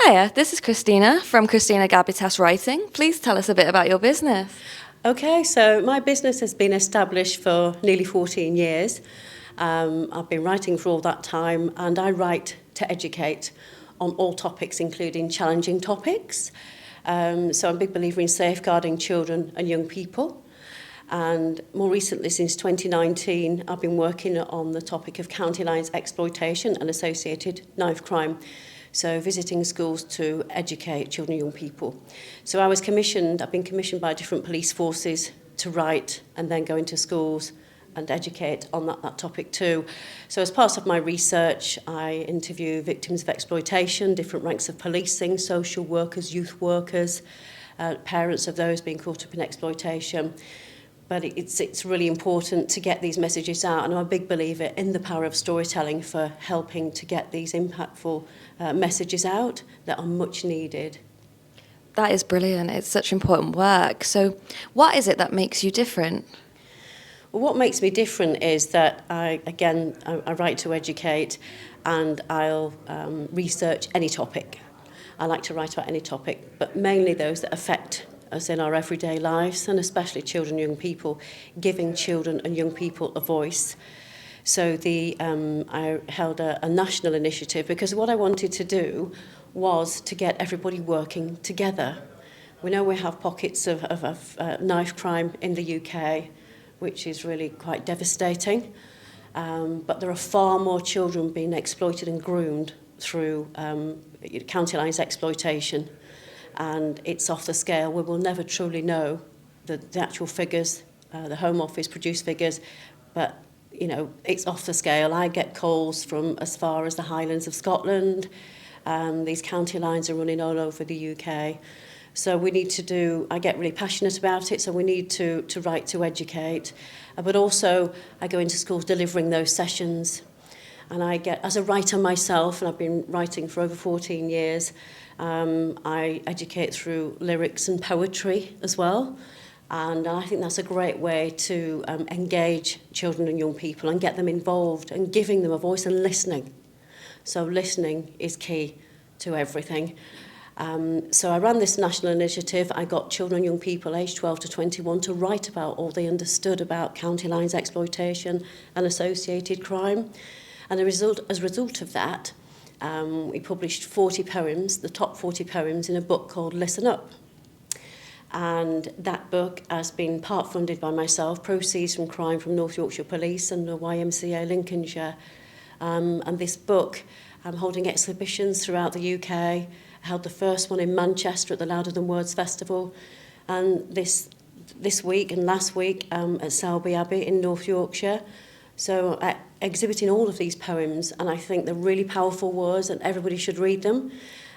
Hiya, this is Christina from Christina Gabitas Writing. Please tell us a bit about your business. Okay, so my business has been established for nearly 14 years. I've been writing for all that time, and I write to educate on all topics, including challenging topics. So I'm a big believer in safeguarding children and young people. And more recently, since 2019, I've been working on the topic of county lines exploitation and associated knife crime. So visiting schools to educate children and young people. So I've been commissioned by different police forces to write and then go into schools and educate on that topic too. So as part of my research, I interview victims of exploitation, different ranks of policing, social workers, youth workers, parents of those being caught up in exploitation. But it's really important to get these messages out, and I'm a big believer in the power of storytelling for helping to get these impactful messages out that are much needed. That is brilliant. It's such important work. So what is it that makes you different? Well, what makes me different is that I write to educate, and I'll research any topic. I like to write about any topic, but mainly those that affect us in our everyday lives, and especially children and young people, giving children and young people a voice. So I held a national initiative because what I wanted to do was to get everybody working together. We know we have pockets of knife crime in the UK, which is really quite devastating, but there are far more children being exploited and groomed through county lines exploitation. And it's off the scale. We will never truly know the actual figures. The Home Office produce figures, but it's off the scale. I get calls from as far as the Highlands of Scotland. These county lines are running all over the UK. So I get really passionate about it, so we need to write to educate. But also, I go into schools delivering those sessions. And as a writer myself, and I've been writing for over 14 years, I educate through lyrics and poetry as well. And I think that's a great way to engage children and young people and get them involved and giving them a voice and listening. So listening is key to everything. So I ran this national initiative. I got children and young people aged 12 to 21 to write about all they understood about county lines exploitation and associated crime. And as a result of that, we published 40 poems, the top 40 poems, in a book called Listen Up. And that book has been part funded by myself, proceeds from crime from North Yorkshire Police and the YMCA Lincolnshire. And this book, I'm holding exhibitions throughout the UK. I held the first one in Manchester at the Louder Than Words Festival. And this week and last week at Selby Abbey in North Yorkshire. So exhibiting all of these poems, and I think they're really powerful words and everybody should read them.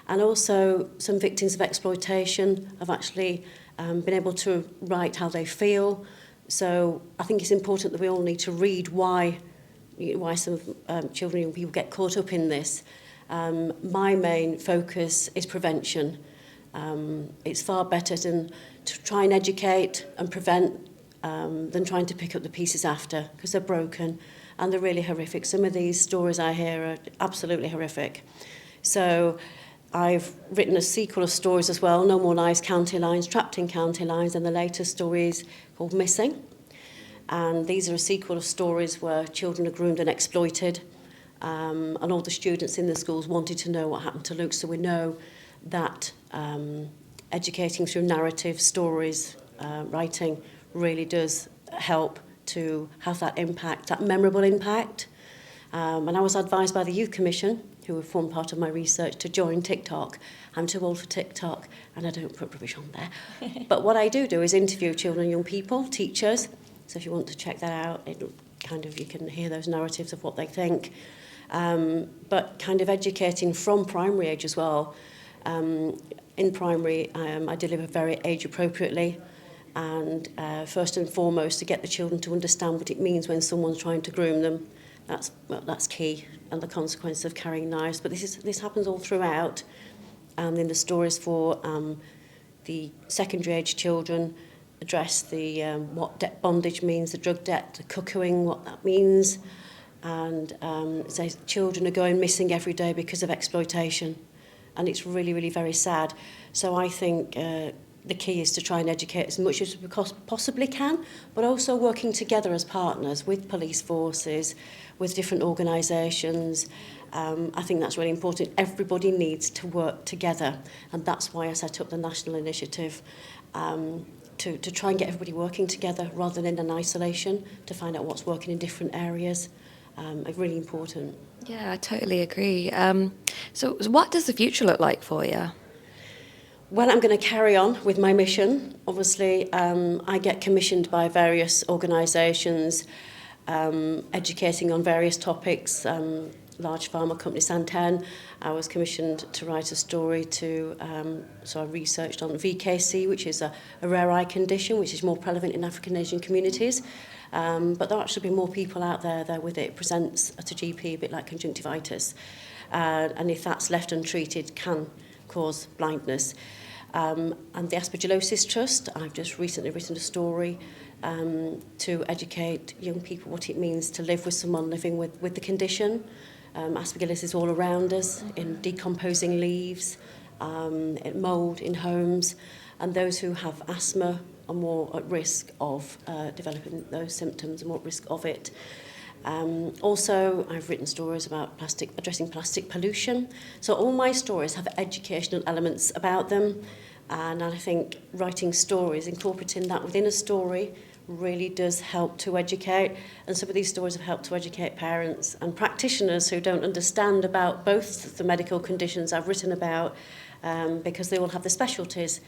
And also some victims of exploitation have actually been able to write how they feel. So I think it's important that we all need to read why some children and young people get caught up in this. My main focus is prevention. It's far better to try and educate and prevent than trying to pick up the pieces after, because they're broken and they're really horrific. Some of these stories I hear are absolutely horrific. So I've written a sequel of stories as well, No More Lies, County Lines, Trapped in County Lines, and the latest story is called Missing. And these are a sequel of stories where children are groomed and exploited, and all the students in the schools wanted to know what happened to Luke, so we know that educating through narrative stories, writing, really does help to have that impact, that memorable impact. And I was advised by the Youth Commission, who have formed part of my research, to join TikTok. I'm too old for TikTok, and I don't put rubbish on there. But what I do is interview children and young people, teachers. So if you want to check that out, you can hear those narratives of what they think. But kind of educating from primary age as well. In primary, I deliver very age appropriately. And first and foremost, to get the children to understand what it means when someone's trying to groom them. That's key, and the consequence of carrying knives. But this happens all throughout. And in the stories for the secondary age children, address the what debt bondage means, the drug debt, the cuckooing, what that means. And it says children are going missing every day because of exploitation. and it's really, really very sad. So I think the key is to try and educate as much as we possibly can, but also working together as partners with police forces, with different organisations. I think that's really important. Everybody needs to work together, and that's why I set up the national initiative, to try and get everybody working together rather than in isolation, to find out what's working in different areas. Really important. Yeah, I totally agree. So what does the future look like for you? Well, I'm going to carry on with my mission. Obviously, I get commissioned by various organisations, educating on various topics. Large pharma company Santen, I was commissioned to write a story so I researched on VKC, which is a rare eye condition, which is more prevalent in African Asian communities. But there actually be more people out there with it. It presents at a GP a bit like conjunctivitis. And if that's left untreated, can cause blindness. And the Aspergillosis Trust, I've just recently written a story to educate young people what it means to live with someone living with the condition. Aspergillosis is all around us, in decomposing leaves, in mould in homes, and those who have asthma are more at risk of developing those symptoms, more at risk of it. Also, I've written stories about addressing plastic pollution. So all my stories have educational elements about them, and I think writing stories, incorporating that within a story, really does help to educate. And some of these stories have helped to educate parents and practitioners who don't understand about both the medical conditions I've written about, because they all have the specialties.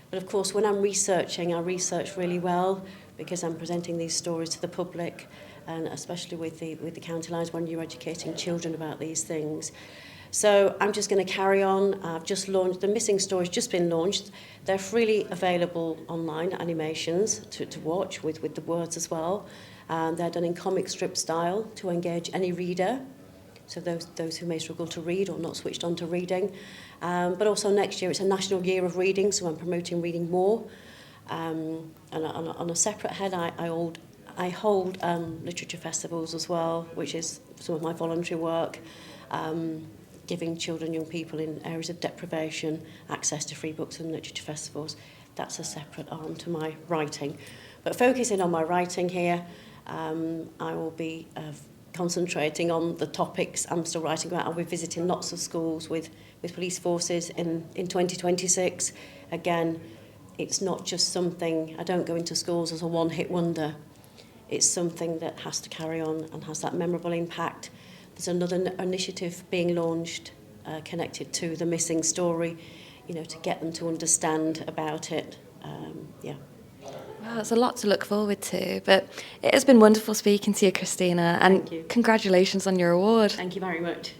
But of course, when I'm researching, I research really well because I'm presenting these stories to the public, and especially with the county lines when you're educating children about these things. So I'm just going to carry on. I've just launched, the Missing Story's just been launched. They're freely available online, animations to watch with the words as well. They're done in comic strip style to engage any reader, so those who may struggle to read or not switched on to reading. But also next year, it's a national year of reading, so I'm promoting reading more. And on a separate head, I hold literature festivals as well, which is some of my voluntary work, giving children, young people in areas of deprivation access to free books and literature festivals. That's a separate arm to my writing. But focusing on my writing here, I will be concentrating on the topics I'm still writing about. I'll be visiting lots of schools with police forces in 2026. Again, it's not just something, I don't go into schools as a one-hit wonder. It's something that has to carry on and has that memorable impact. There's another initiative being launched connected to the Missing Story, to get them to understand about it. Wow, there's a lot to look forward to. But it has been wonderful speaking to you, Christina, and Thank you. congratulations on your award. Thank you very much.